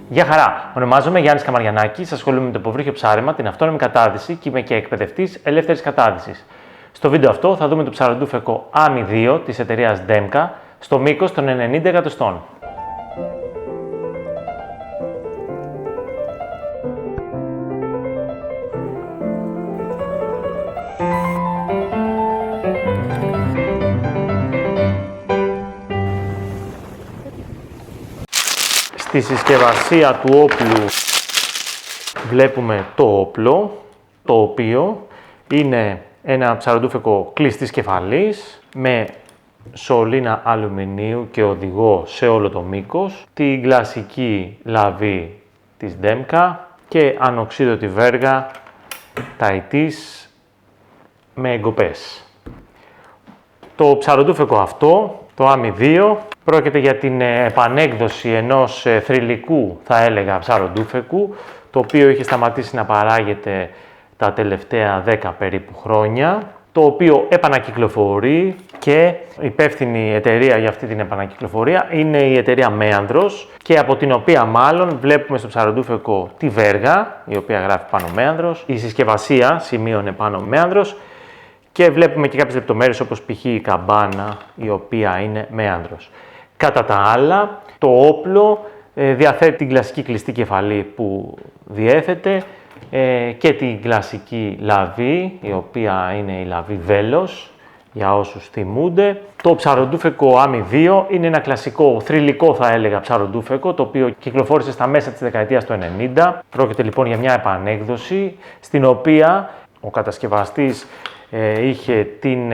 Γεια χαρά! Ονομάζομαι Γιάννης Καμαριανάκης, ασχολούμαι με το υποβρύχιο ψάρεμα, την αυτόνομη κατάδυση και είμαι και εκπαιδευτής ελεύθερης κατάδυσης. Στο βίντεο αυτό θα δούμε το ψαροντούφεκο AMI 2 της εταιρείας Demka στο μήκος των 90 εκατοστών. Στη συσκευασία του όπλου βλέπουμε το όπλο, το οποίο είναι ένα ψαροντούφεκο κλειστής κεφαλής με σωλήνα αλουμινίου και οδηγό σε όλο το μήκος, την κλασική λαβή της Demka και ανοξίδωτη βέργα ταϊτής με εγκοπές. Το ψαροντούφεκο αυτό, το AMI 2, πρόκειται για την επανέκδοση ενός θρυλικού, θα έλεγα, ψαροντούφεκου, το οποίο είχε σταματήσει να παράγεται τα τελευταία 10 περίπου χρόνια, το οποίο επανακυκλοφορεί και υπεύθυνη εταιρεία για αυτή την επανακυκλοφορία είναι η εταιρεία Μέανδρος και από την οποία μάλλον βλέπουμε στο ψαροντούφεκο τη βέργα, η οποία γράφει πάνω Μέανδρος, η συσκευασία σημείωνε πάνω Μέανδρος και βλέπουμε και κάποιες λεπτομέρειες όπως π.χ. η καμπάνα, η οποία είναι Μέανδρος. Κατά τα άλλα, το όπλο διαθέτει την κλασική κλειστή κεφαλή που διέθετε και την κλασική λαβή, η οποία είναι η λαβή βέλος, για όσους θυμούνται. Το ψαροντούφεκο AMI 2 είναι ένα κλασικό, θρυλικό θα έλεγα ψαροντούφεκο, το οποίο κυκλοφόρησε στα μέσα της δεκαετίας του 90. Πρόκειται λοιπόν για μια επανέκδοση, στην οποία ο κατασκευαστής είχε την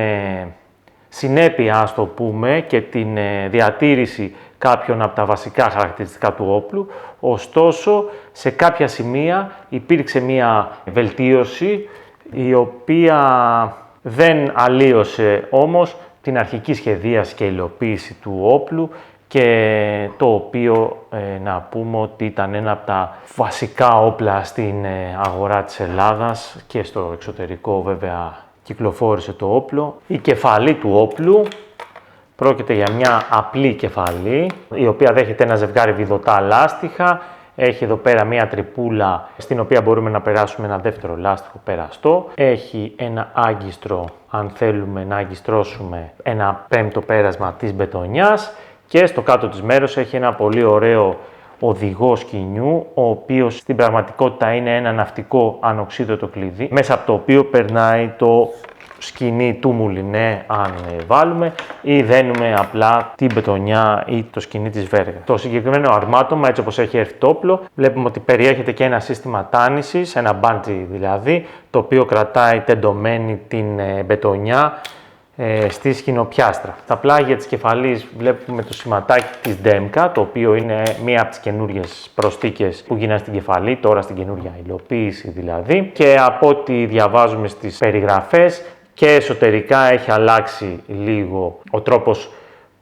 συνέπεια, ας το πούμε, και την διατήρηση κάποιων από τα βασικά χαρακτηριστικά του όπλου, ωστόσο σε κάποια σημεία υπήρξε μια βελτίωση η οποία δεν αλλίωσε όμως την αρχική σχεδίαση και υλοποίηση του όπλου και το οποίο να πούμε ότι ήταν ένα από τα βασικά όπλα στην αγορά της Ελλάδας και στο εξωτερικό βέβαια κυκλοφόρησε το όπλο. Η κεφαλή του όπλου πρόκειται για μια απλή κεφαλή, η οποία δέχεται ένα ζευγάρι βιδωτά λάστιχα. Έχει εδώ πέρα μια τρυπούλα, στην οποία μπορούμε να περάσουμε ένα δεύτερο λάστιχο περαστό. Έχει ένα άγκιστρο, αν θέλουμε να αγκιστρώσουμε ένα πέμπτο πέρασμα της μπετονιάς. Και στο κάτω της μέρος έχει ένα πολύ ωραίο οδηγό σκηνιού, ο οποίος στην πραγματικότητα είναι ένα ναυτικό ανοξίδωτο κλειδί, μέσα από το οποίο περνάει το σκηνή του μουλινέ, αν βάλουμε, ή δένουμε απλά την μπετονιά ή το σκηνή της βέργας. Το συγκεκριμένο αρμάτωμα, έτσι όπως έχει έρθει το όπλο, βλέπουμε ότι περιέχεται και ένα σύστημα τάνησης, ένα μπάντζι δηλαδή, το οποίο κρατάει τεντωμένη την μπετονιά στη σκηνοπιάστρα. Στα πλάγια της κεφαλής βλέπουμε το σηματάκι της Demka, το οποίο είναι μία από τις καινούριες προσθήκες που γίνανε στην κεφαλή, τώρα στην καινούρια υλοποίηση δηλαδή. Και από ό,τι διαβάζουμε στις περιγραφές και εσωτερικά έχει αλλάξει λίγο ο τρόπος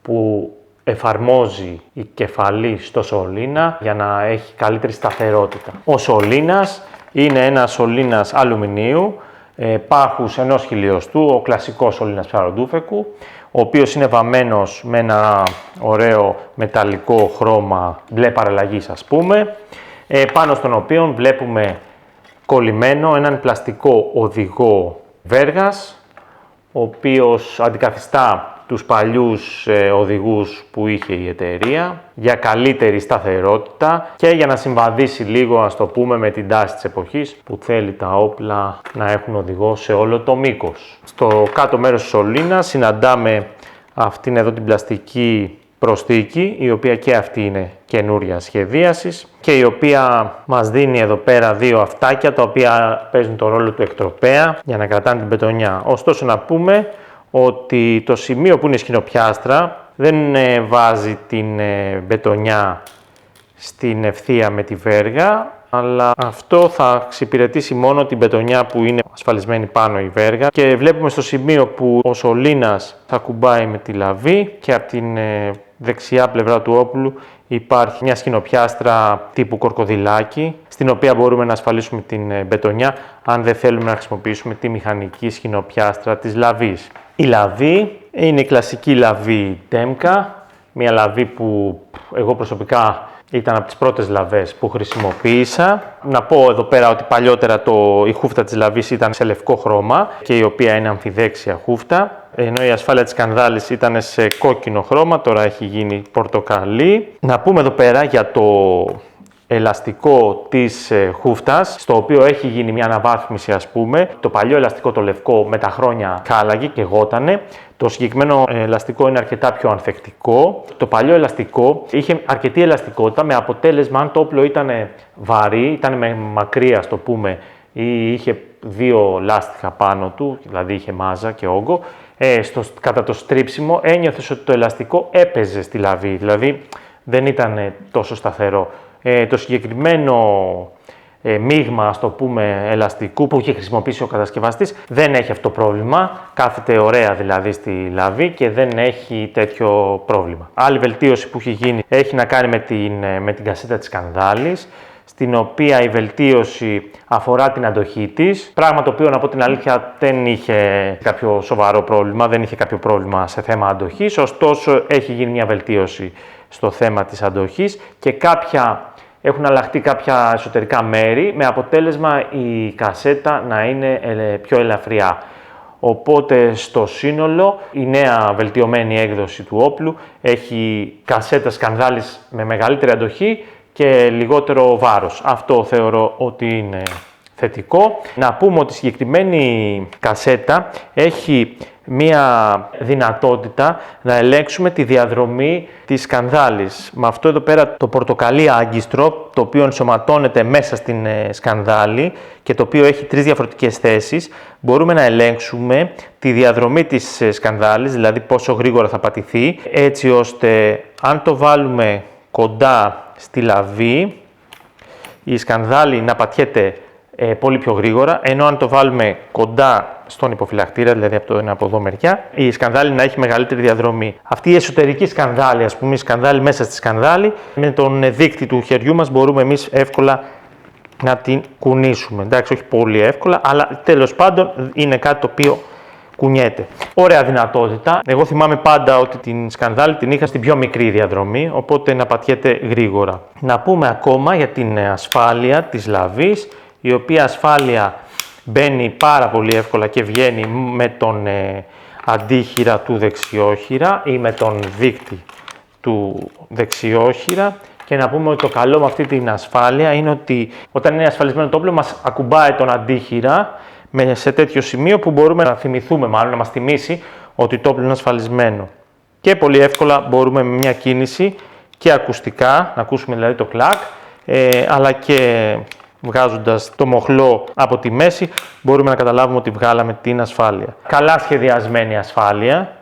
που εφαρμόζει η κεφαλή στο σωλήνα για να έχει καλύτερη σταθερότητα. Ο σωλήνας είναι ένας σωλήνας αλουμινίου, πάχους 1 χιλιοστού, ο κλασικός σωλήνας ψαροντούφεκου, ο οποίος είναι βαμμένος με ένα ωραίο μεταλλικό χρώμα μπλε παραλλαγής, ας πούμε, πάνω στον οποίο βλέπουμε κολλημένο έναν πλαστικό οδηγό βέργας, ο οποίος αντικαθιστά τους παλιούς οδηγούς που είχε η εταιρεία για καλύτερη σταθερότητα και για να συμβαδίσει λίγο, ας το πούμε, με την τάση της εποχής που θέλει τα όπλα να έχουν οδηγό σε όλο το μήκος. Στο κάτω μέρος της σωλήνας συναντάμε αυτήν εδώ την πλαστική προσθήκη, η οποία και αυτή είναι καινούρια σχεδίασης και η οποία μας δίνει εδώ πέρα δύο αυτάκια, τα οποία παίζουν το ρόλο του εκτροπέα για να κρατάνε την μπετονιά. Ωστόσο να πούμε ότι το σημείο που είναι σκηνοπιάστρα δεν βάζει την μπετονιά στην ευθεία με τη βέργα, αλλά αυτό θα εξυπηρετήσει μόνο την μπετονιά που είναι ασφαλισμένη πάνω η βέργα. Και βλέπουμε στο σημείο που ο σωλήνας θα κουμπάει με τη λαβή και από την δεξιά πλευρά του όπλου υπάρχει μια σκηνοπιάστρα τύπου κορκοδιλάκι, στην οποία μπορούμε να ασφαλίσουμε την μπετονιά αν δεν θέλουμε να χρησιμοποιήσουμε τη μηχανική σκηνοπιάστρα της λαβής. Η λαβή είναι η κλασική λαβή Demka, μια λαβή που εγώ προσωπικά Ήταν από τις πρώτες λαβές που χρησιμοποίησα. Να πω εδώ πέρα ότι παλιότερα η χούφτα της λαβής ήταν σε λευκό χρώμα και η οποία είναι αμφιδέξια χούφτα, ενώ η ασφάλεια της σκανδάλης ήταν σε κόκκινο χρώμα, τώρα έχει γίνει πορτοκαλί. Να πούμε εδώ πέρα για το ελαστικό της χούφτας, στο οποίο έχει γίνει μια αναβάθμιση, ας πούμε. Το παλιό ελαστικό, το λευκό, με τα χρόνια χάλαγε και γότανε. Το συγκεκριμένο ελαστικό είναι αρκετά πιο ανθεκτικό. Το παλιό ελαστικό είχε αρκετή ελαστικότητα, με αποτέλεσμα, αν το όπλο ήταν βαρύ, ήταν με μακρύ, ας το πούμε, ή είχε δύο λάστιχα πάνω του, δηλαδή είχε μάζα και όγκο, κατά το στρίψιμο ένιωθες ότι το ελαστικό έπαιζε στη λαβή, δηλαδή δεν ήταν τόσο σταθερό. Το συγκεκριμένο μείγμα, ας το πούμε, ελαστικού που είχε χρησιμοποιήσει ο κατασκευαστής δεν έχει αυτό το πρόβλημα. Κάθεται ωραία δηλαδή στη λαβή και δεν έχει τέτοιο πρόβλημα. Άλλη βελτίωση που έχει γίνει έχει να κάνει με την κασέτα της σκανδάλης, στην οποία η βελτίωση αφορά την αντοχή της, πράγμα το οποίο, να πω την αλήθεια, δεν είχε κάποιο σοβαρό πρόβλημα, δεν είχε κάποιο πρόβλημα σε θέμα αντοχής, ωστόσο έχει γίνει μια βελτίωση στο θέμα της αντοχής και έχουν αλλάχτεί κάποια εσωτερικά μέρη, με αποτέλεσμα η κασέτα να είναι πιο ελαφριά. Οπότε στο σύνολο η νέα βελτιωμένη έκδοση του όπλου έχει κασέτα σκανδάλης με μεγαλύτερη αντοχή και λιγότερο βάρος. Αυτό θεωρώ ότι είναι θετικό. Να πούμε ότι η συγκεκριμένη κασέτα έχει μία δυνατότητα να ελέγξουμε τη διαδρομή της σκανδάλης. Με αυτό εδώ πέρα το πορτοκαλί άγκιστρο, το οποίο ενσωματώνεται μέσα στην σκανδάλη και το οποίο έχει 3 διαφορετικές θέσεις, μπορούμε να ελέγξουμε τη διαδρομή της σκανδάλης, δηλαδή πόσο γρήγορα θα πατηθεί, έτσι ώστε αν το βάλουμε κοντά στη λαβή, η σκανδάλη να πατιέται πολύ πιο γρήγορα, ενώ αν το βάλουμε κοντά στον υποφυλακτήρα, δηλαδή από εδώ μεριά, η σκανδάλη να έχει μεγαλύτερη διαδρομή. Αυτή η εσωτερική σκανδάλη, ας πούμε, η σκανδάλη μέσα στη σκανδάλη, με τον δείκτη του χεριού μας μπορούμε εμείς εύκολα να την κουνήσουμε. Εντάξει, όχι πολύ εύκολα, αλλά τέλος πάντων είναι κάτι το οποίο κουνιέται. Ωραία δυνατότητα. Εγώ θυμάμαι πάντα ότι την σκανδάλη την είχα στην πιο μικρή διαδρομή, οπότε να πατιέται γρήγορα. Να πούμε ακόμα για την ασφάλεια της λαβής, η οποία ασφάλεια μπαίνει πάρα πολύ εύκολα και βγαίνει με τον αντίχειρα του δεξιόχειρα ή με τον δείκτη του δεξιόχειρα. Και να πούμε ότι το καλό με αυτή την ασφάλεια είναι ότι όταν είναι ασφαλισμένο το όπλο μας ακουμπάει τον αντίχειρα σε τέτοιο σημείο που μπορούμε να θυμηθούμε, μάλλον να μας θυμίσει ότι το όπλο είναι ασφαλισμένο. Και πολύ εύκολα μπορούμε με μια κίνηση και ακουστικά, να ακούσουμε δηλαδή το κλακ, αλλά και βγάζοντας το μοχλό από τη μέση, μπορούμε να καταλάβουμε ότι βγάλαμε την ασφάλεια. Καλά σχεδιασμένη ασφάλεια,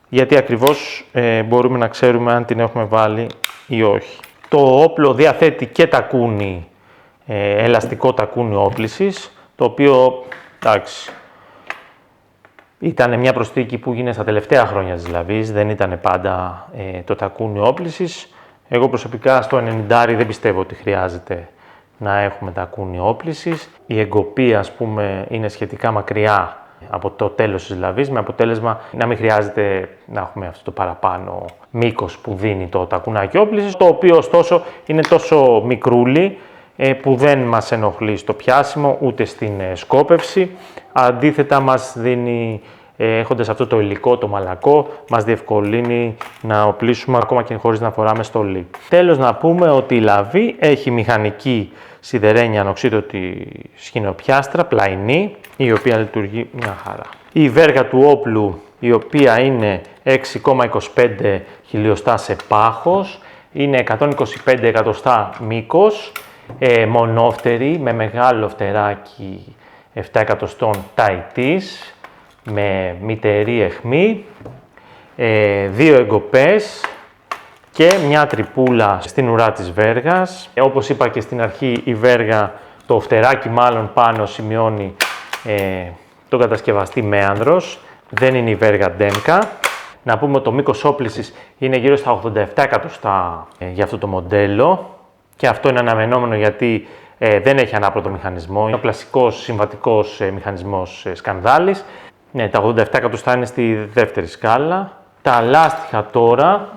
γιατί ακριβώς μπορούμε να ξέρουμε αν την έχουμε βάλει ή όχι. Το όπλο διαθέτει και τακούνι, ελαστικό τακούνι όπλησης, το οποίο, εντάξει, ήταν μια προσθήκη που έγινε στα τελευταία χρόνια της λαβής, δεν ήταν πάντα το τακούνι όπλησης. Εγώ προσωπικά στο 90 δεν πιστεύω ότι χρειάζεται να έχουμε τακούνι όπλησης. Η εγκοπή, ας πούμε, είναι σχετικά μακριά από το τέλος της λαβής, με αποτέλεσμα να μην χρειάζεται να έχουμε αυτό το παραπάνω μήκος που δίνει το τακουνάκι όπλησης, το οποίο ωστόσο είναι τόσο μικρούλι που δεν μας ενοχλεί στο πιάσιμο ούτε στην σκόπευση. Αντίθετα μας δίνει, έχοντας αυτό το υλικό, το μαλακό, μας διευκολύνει να οπλίσουμε ακόμα και χωρίς να φοράμε στολή. Τέλος, να πούμε ότι η λαβή έχει μηχανική σιδερένια ανοξίδωτη σχοινοπιάστρα, πλαϊνή, η οποία λειτουργεί μια χαρά. Η βέργα του όπλου, η οποία είναι 6,25 χιλιοστά σε πάχος, είναι 125 εκατοστά μήκος, μονόφτερη, με μεγάλο φτεράκι 7 εκατοστών ταϊτής, με μητερή αιχμή, 2 εγκοπές και μια τρυπούλα στην ουρά της βέργας. Όπως είπα και στην αρχή, η βέργα, το φτεράκι μάλλον πάνω σημειώνει τον κατασκευαστή Μέανδρος, δεν είναι η βέργα Ντέμκα. Να πούμε ότι το μήκος όπλησης είναι γύρω στα 87 εκατοστά για αυτό το μοντέλο και αυτό είναι αναμενόμενο γιατί δεν έχει ανάπλωτο μηχανισμό, είναι ο κλασικός συμβατικός μηχανισμός σκανδάλης. Ναι, τα 87 εκατοστά είναι στη δεύτερη σκάλα. Τα λάστιχα τώρα,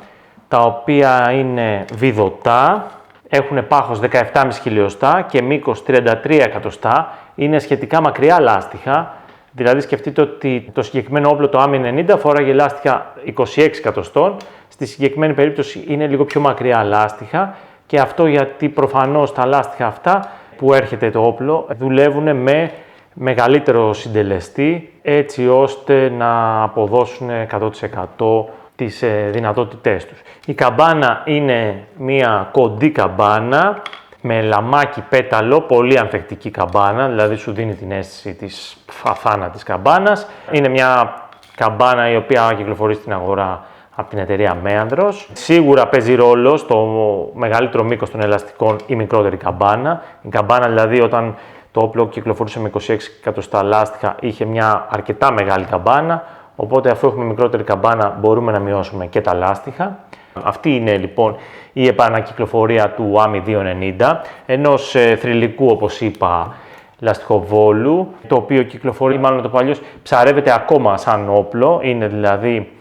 τα οποία είναι βιδωτά, έχουν πάχος 17,5 χιλιοστά και μήκος 33 εκατοστά. Είναι σχετικά μακριά λάστιχα, δηλαδή σκεφτείτε ότι το συγκεκριμένο όπλο, το AMI 90, φοράγε λάστιχα 26 εκατοστών. Στη συγκεκριμένη περίπτωση είναι λίγο πιο μακριά λάστιχα και αυτό γιατί προφανώς τα λάστιχα αυτά που έρχεται το όπλο δουλεύουν με μεγαλύτερο συντελεστή έτσι ώστε να αποδώσουν 100% τις δυνατότητές τους. Η καμπάνα είναι μια κοντή καμπάνα με λαμάκι πέταλο, πολύ ανθεκτική καμπάνα, δηλαδή σου δίνει την αίσθηση της αθάνατης καμπάνας. Είναι μια καμπάνα η οποία κυκλοφορεί στην αγορά από την εταιρεία Μέανδρος. Σίγουρα παίζει ρόλο στο μεγαλύτερο μήκος των ελαστικών η μικρότερη καμπάνα. Η καμπάνα δηλαδή όταν το όπλο κυκλοφορούσε με 26 εκατοστά λάστιχα είχε μια αρκετά μεγάλη καμπάνα, οπότε αφού έχουμε μικρότερη καμπάνα μπορούμε να μειώσουμε και τα λάστιχα. Αυτή είναι λοιπόν η επανακυκλοφορία του AMI 290, ενός θρυλικού όπως είπα λαστιχοβόλου, το οποίο κυκλοφορεί, μάλλον το παλιός, ψαρεύεται ακόμα σαν όπλο, είναι δηλαδή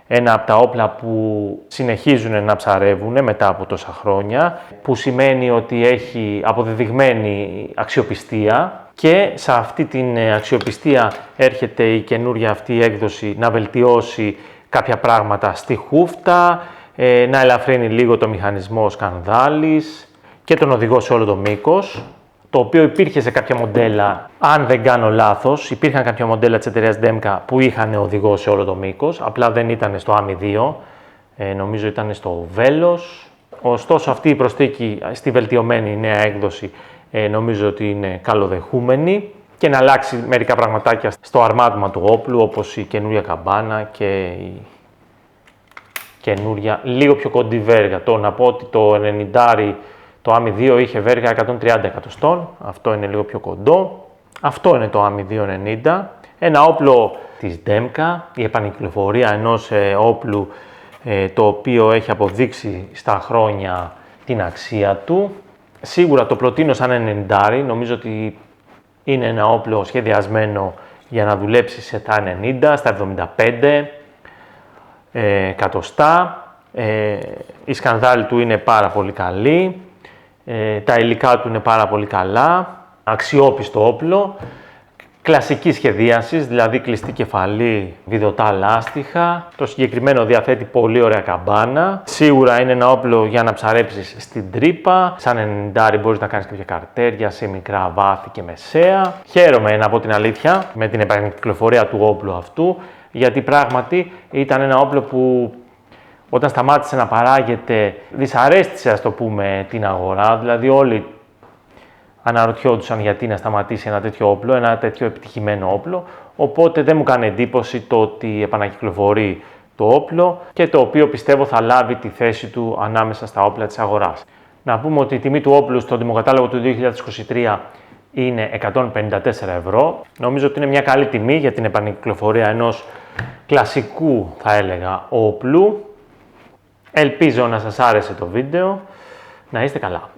ένα από τα όπλα που συνεχίζουν να ψαρεύουν μετά από τόσα χρόνια, που σημαίνει ότι έχει αποδεδειγμένη αξιοπιστία και σε αυτή την αξιοπιστία έρχεται η καινούρια αυτή έκδοση να βελτιώσει κάποια πράγματα στη χούφτα, να ελαφρύνει λίγο το μηχανισμό σκανδάλης και τον οδηγό σε όλο το μήκος, το οποίο υπήρχε σε κάποια μοντέλα, αν δεν κάνω λάθος, υπήρχαν κάποια μοντέλα της εταιρείας Demka που είχαν οδηγό σε όλο το μήκος, απλά δεν ήταν στο AMI 2, νομίζω ήταν στο Velos. Ωστόσο αυτή η προσθήκη στη βελτιωμένη νέα έκδοση νομίζω ότι είναι καλοδεχούμενη και να αλλάξει μερικά πραγματάκια στο αρμάτωμα του όπλου, όπως η καινούρια καμπάνα και η καινούρια λίγο πιο κοντή βέργα. Να πω ότι το 90 το AMI 2 είχε βέργα 130 εκατοστών, αυτό είναι λίγο πιο κοντό. Αυτό είναι το AMI 290, ένα όπλο της Demka, η επανακυκλοφορία ενός όπλου το οποίο έχει αποδείξει στα χρόνια την αξία του. Σίγουρα το προτείνω σαν 90, νομίζω ότι είναι ένα όπλο σχεδιασμένο για να δουλέψει σε τα 90, στα 75 εκατοστά. Η σκανδάλη του είναι πάρα πολύ καλή. Τα υλικά του είναι πάρα πολύ καλά, αξιόπιστο όπλο, κλασική σχεδίασης, δηλαδή κλειστή κεφαλή, βιδωτά λάστιχα. Το συγκεκριμένο διαθέτει πολύ ωραία καμπάνα. Σίγουρα είναι ένα όπλο για να ψαρέψεις στην τρύπα. Σαν 90 μπορείς να κάνεις κάποια καρτέρια σε μικρά βάθη και μεσαία. Χαίρομαι να πω την αλήθεια με την επανακυκλοφορία του όπλου αυτού, γιατί πράγματι ήταν ένα όπλο που όταν σταμάτησε να παράγεται, δυσαρέστησε, ας το πούμε, την αγορά. Δηλαδή όλοι αναρωτιόντουσαν γιατί να σταματήσει ένα τέτοιο όπλο, ένα τέτοιο επιτυχημένο όπλο. Οπότε δεν μου κάνει εντύπωση το ότι επανακυκλοφορεί το όπλο και το οποίο πιστεύω θα λάβει τη θέση του ανάμεσα στα όπλα της αγοράς. Να πούμε ότι η τιμή του όπλου στον τιμοκατάλογο του 2023 είναι 154 ευρώ. Νομίζω ότι είναι μια καλή τιμή για την επανακυκλοφορία ενός κλασικού, θα έλεγα, όπλου. Ελπίζω να σας άρεσε το βίντεο. Να είστε καλά.